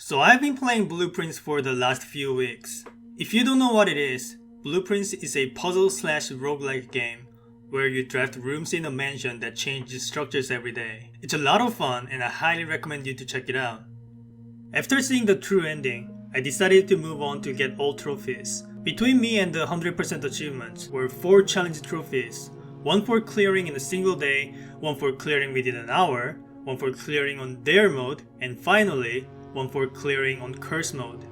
So I've been playing Blueprints for the last few weeks. If you don't know what it is, Blueprints is a puzzle/roguelike game where you draft rooms in a mansion that changes structures every day. It's a lot of fun and I highly recommend you to check it out. After seeing the true ending, I decided to move on to get all trophies. Between me and the 100% achievements were 4 challenge trophies, one for clearing in a single day, one for clearing within an hour, one for clearing on Dare mode, and finally, one for clearing on Curse mode.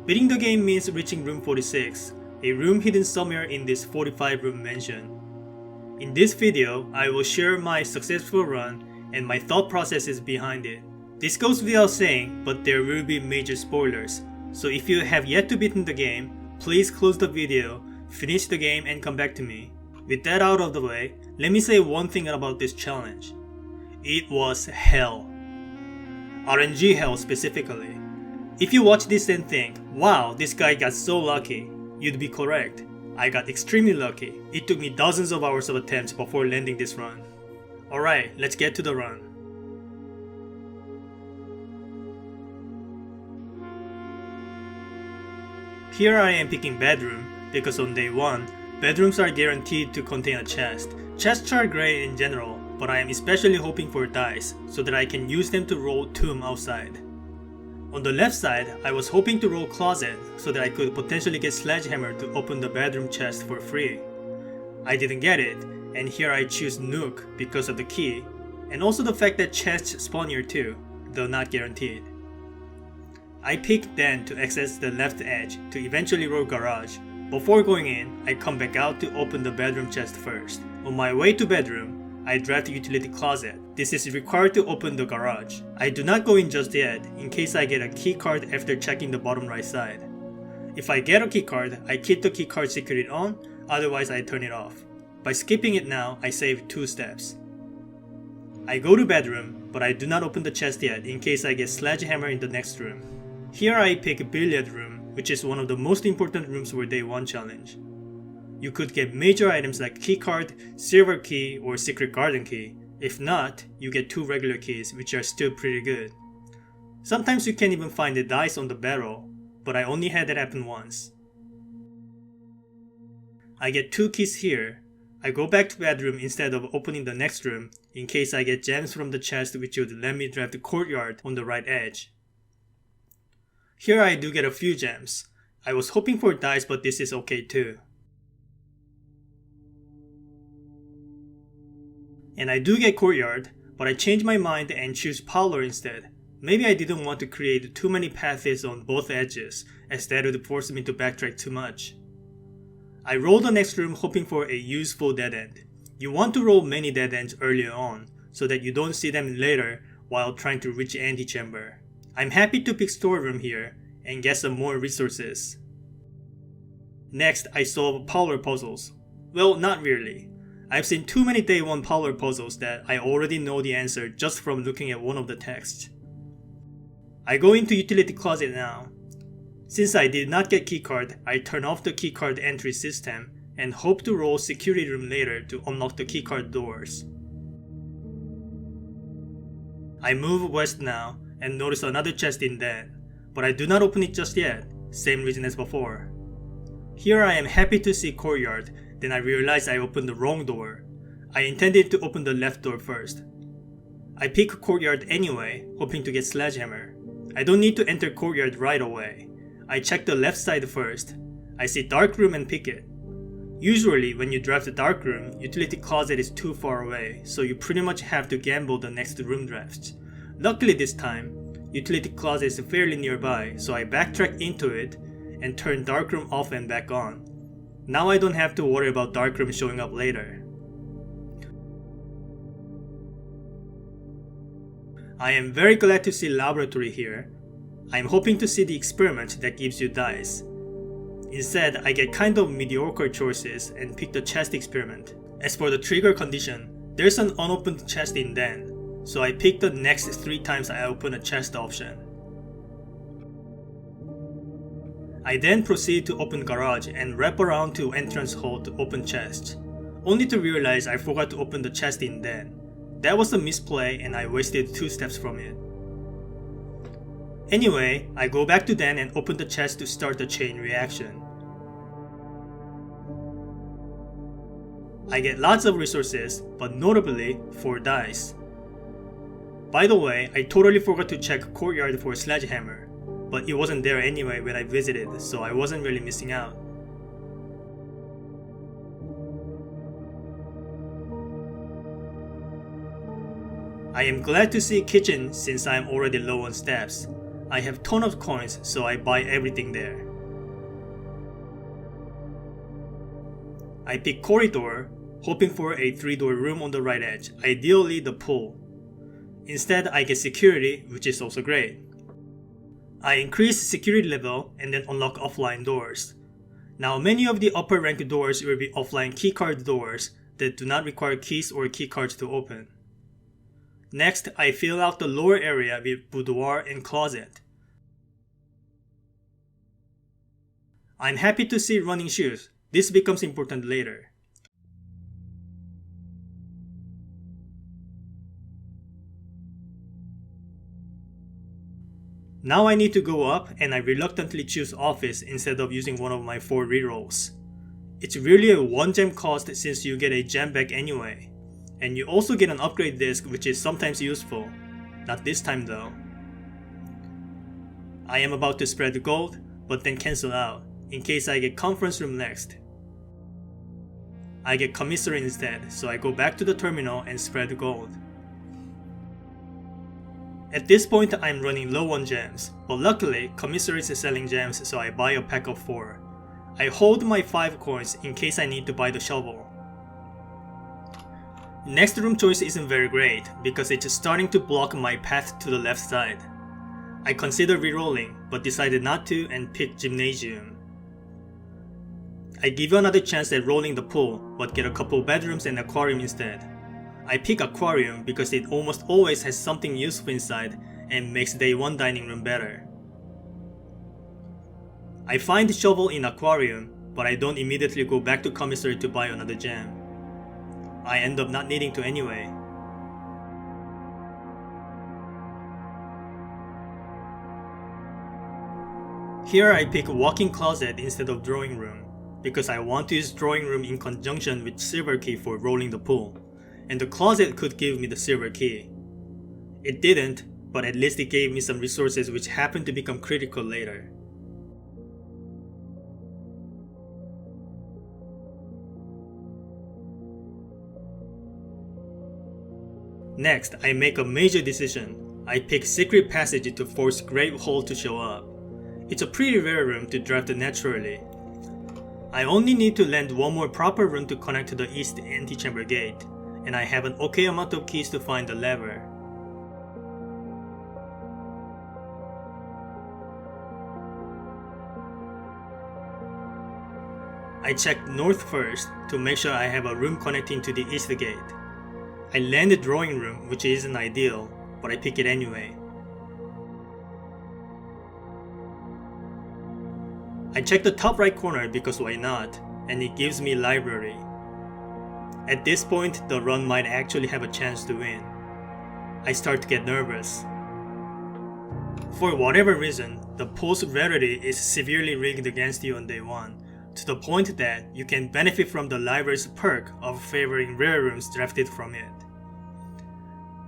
Beating the game means reaching room 46, a room hidden somewhere in this 45 room mansion. In this video, I will share my successful run and my thought processes behind it. This goes without saying, but there will be major spoilers, so if you have yet to beat the game, please close the video, finish the game and come back to me. With that out of the way, let me say one thing about this challenge. It was hell. RNG hell specifically. If you watch this and think, wow, this guy got so lucky, you'd be correct. I got extremely lucky. It took me dozens of hours of attempts before landing this run. Alright, let's get to the run. Here I am picking bedroom because on day 1, bedrooms are guaranteed to contain a chest. Chests are great in general, but I am especially hoping for dice so that I can use them to roll tomb outside. On the left side, I was hoping to roll closet so that I could potentially get sledgehammer to open the bedroom chest for free. I didn't get it, and here I choose nook because of the key, and also the fact that chests spawn here too, though not guaranteed. I pick den to access the left edge to eventually roll garage. Before going in, I come back out to open the bedroom chest first. On my way to bedroom, I draft utility closet. This is required to open the garage. I do not go in just yet in case I get a key card after checking the bottom right side. If I get a key card, I keep the key card security on, otherwise I turn it off. By skipping it now, I save 2 steps. I go to bedroom, but I do not open the chest yet in case I get sledgehammer in the next room. Here I pick billiard room, which is one of the most important rooms for day 1 challenge. You could get major items like keycard, silver key, or secret garden key. If not, you get 2 regular keys, which are still pretty good. Sometimes you can't even find the dice on the barrel, but I only had that happen once. I get 2 keys here. I go back to bedroom instead of opening the next room in case I get gems from the chest which would let me draft the courtyard on the right edge. Here I do get a few gems. I was hoping for dice, but this is okay too. And I do get courtyard, but I change my mind and choose parlor instead. Maybe I didn't want to create too many paths on both edges, as that would force me to backtrack too much. I roll the next room hoping for a useful dead end. You want to roll many dead ends earlier on, so that you don't see them later while trying to reach antechamber. I'm happy to pick storeroom here and get some more resources. Next, I solve parlor puzzles. Well, not really. I've seen too many day 1 parlor puzzles that I already know the answer just from looking at one of the texts. I go into utility closet now. Since I did not get keycard, I turn off the keycard entry system and hope to roll security room later to unlock the keycard doors. I move west now and notice another chest in den, but I do not open it just yet, same reason as before. Here I am happy to see courtyard, then I realize I opened the wrong door. I intended to open the left door first. I pick courtyard anyway, hoping to get sledgehammer. I don't need to enter courtyard right away. I check the left side first. I see dark room and pick it. Usually when you draft the dark room, utility closet is too far away, so you pretty much have to gamble the next room drafts. Luckily this time, utility closet is fairly nearby, so I backtrack into it and turn darkroom off and back on. Now I don't have to worry about darkroom showing up later. I am very glad to see laboratory here. I am hoping to see the experiment that gives you dice. Instead, I get kind of mediocre choices and pick the chest experiment. As for the trigger condition, there's an unopened chest in den, so I pick the next 3 times I open a chest option. I then proceed to open garage and wrap around to entrance hall to open chest, only to realize I forgot to open the chest in den. That was a misplay and I wasted 2 steps from it. Anyway, I go back to Den and open the chest to start the chain reaction. I get lots of resources, but notably 4 dice. By the way, I totally forgot to check Courtyard for Sledgehammer, but it wasn't there anyway when I visited, so I wasn't really missing out. I am glad to see kitchen since I am already low on steps. I have ton of coins, so I buy everything there. I pick corridor, hoping for a 3-door room on the right edge, ideally the pool. Instead, I get security, which is also great. I increase security level and then unlock offline doors. Now many of the upper rank doors will be offline keycard doors that do not require keys or keycards to open. Next, I fill out the lower area with boudoir and closet. I'm happy to see running shoes. This becomes important later. Now I need to go up and I reluctantly choose office instead of using one of my 4 rerolls. It's really a 1 gem cost since you get a gem back anyway. And you also get an upgrade disc which is sometimes useful. Not this time though. I am about to spread the gold, but then cancel out, in case I get conference room next. I get commissary instead, so I go back to the terminal and spread the gold. At this point I am running low on gems, but luckily commissary is selling gems, so I buy a pack of 4. I hold my 5 coins in case I need to buy the shovel. Next room choice isn't very great because it's starting to block my path to the left side. I considered rerolling but decided not to and picked gymnasium. I give you another chance at rolling the pool but get a couple bedrooms and aquarium instead. I pick aquarium because it almost always has something useful inside and makes day 1 dining room better. I find the shovel in aquarium but I don't immediately go back to commissary to buy another gem. I end up not needing to anyway. Here I pick walk-in closet instead of drawing room, because I want to use drawing room in conjunction with silver key for rolling the pool, and the closet could give me the silver key. It didn't, but at least it gave me some resources which happened to become critical later. Next, I make a major decision. I pick secret passage to force Great Hall to show up. It's a pretty rare room to draft naturally. I only need to land 1 more proper room to connect to the east antechamber gate, and I have an okay amount of keys to find the lever. I check north first to make sure I have a room connecting to the east gate. I land the drawing room, which isn't ideal, but I pick it anyway. I check the top right corner because why not, and it gives me library. At this point, the run might actually have a chance to win. I start to get nervous. For whatever reason, the pool's rarity is severely rigged against you on day 1, to the point that you can benefit from the library's perk of favoring rare rooms drafted from it.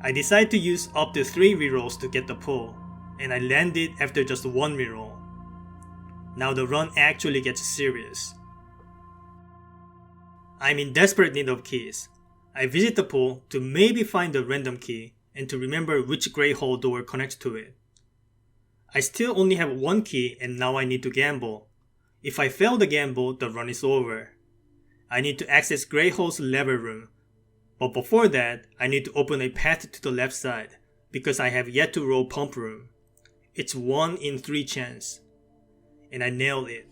I decide to use up to 3 rerolls to get the pool, and I land it after just 1 reroll. Now the run actually gets serious. I'm in desperate need of keys. I visit the pool to maybe find a random key and to remember which Great Hall door connects to it. I still only have 1 key and now I need to gamble. If I fail the gamble, the run is over. I need to access Great Hall's lever room. But before that, I need to open a path to the left side, because I have yet to roll pump room. It's 1 in 3 chance. And I nailed it.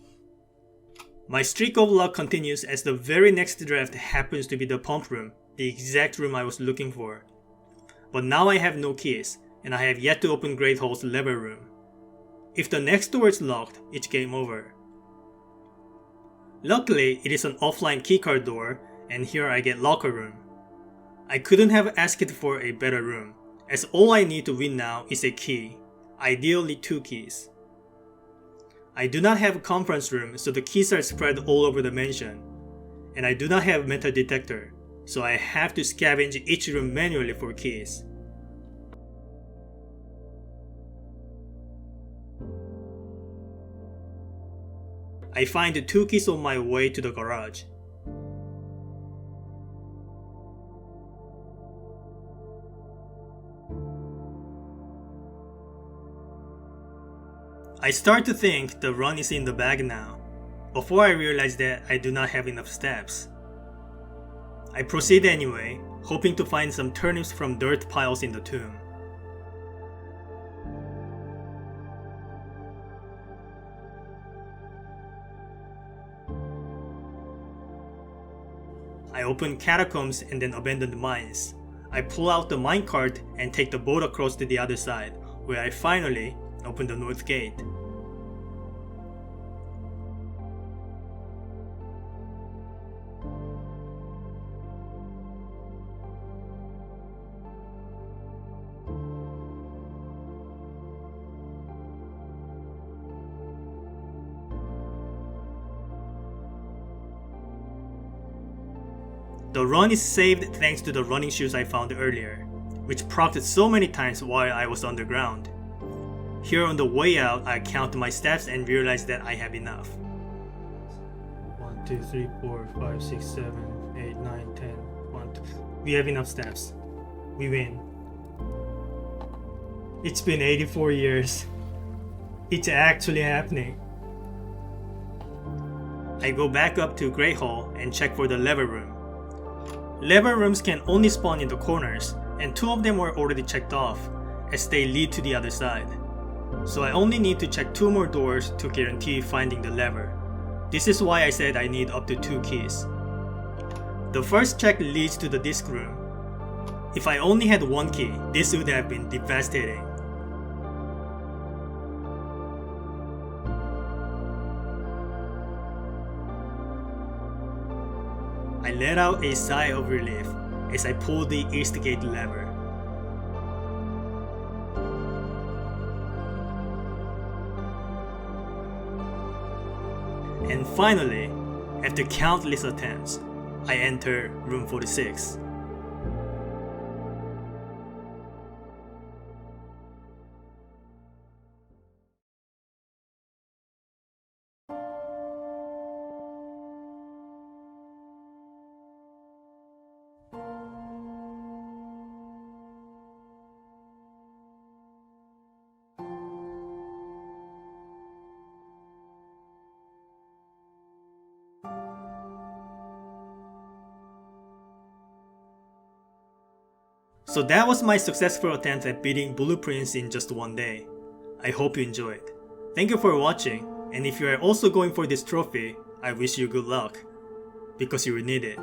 My streak of luck continues as the very next draft happens to be the pump room, the exact room I was looking for. But now I have no keys, and I have yet to open Great Hall's lever room. If the next door is locked, it's game over. Luckily, it is an offline keycard door, and here I get locker room. I couldn't have asked for a better room, as all I need to win now is a key. ideally 2 keys. I do not have a conference room, so the keys are spread all over the mansion. And I do not have a metal detector, so I have to scavenge each room manually for keys. I find the 2 keys on my way to the garage. I start to think the run is in the bag now, before I realize that I do not have enough steps. I proceed anyway, hoping to find some turnips from dirt piles in the tomb. I open catacombs and then abandoned mines. I pull out the minecart and take the boat across to the other side, where I finally open the north gate. The run is saved thanks to the running shoes I found earlier, which procced so many times while I was underground. Here on the way out, I count my steps and realize that I have enough. 1, 2, 3, 4, 5, 6, 7, 8, 9, 10, 1, 2. We have enough steps. We win. It's been 84 years. It's actually happening. I go back up to Great Hall and check for the lever room. Lever rooms can only spawn in the corners, and 2 of them were already checked off, as they lead to the other side. So I only need to check 2 more doors to guarantee finding the lever. This is why I said I need up to 2 keys. The first check leads to the disc room. If I only had 1 key, this would have been devastating. I let out a sigh of relief as I pulled the east gate lever. And finally, after countless attempts, I enter room 46. So that was my successful attempt at beating blueprints in just 1 day. I hope you enjoyed. Thank you for watching, and if you are also going for this trophy, I wish you good luck, because you will need it.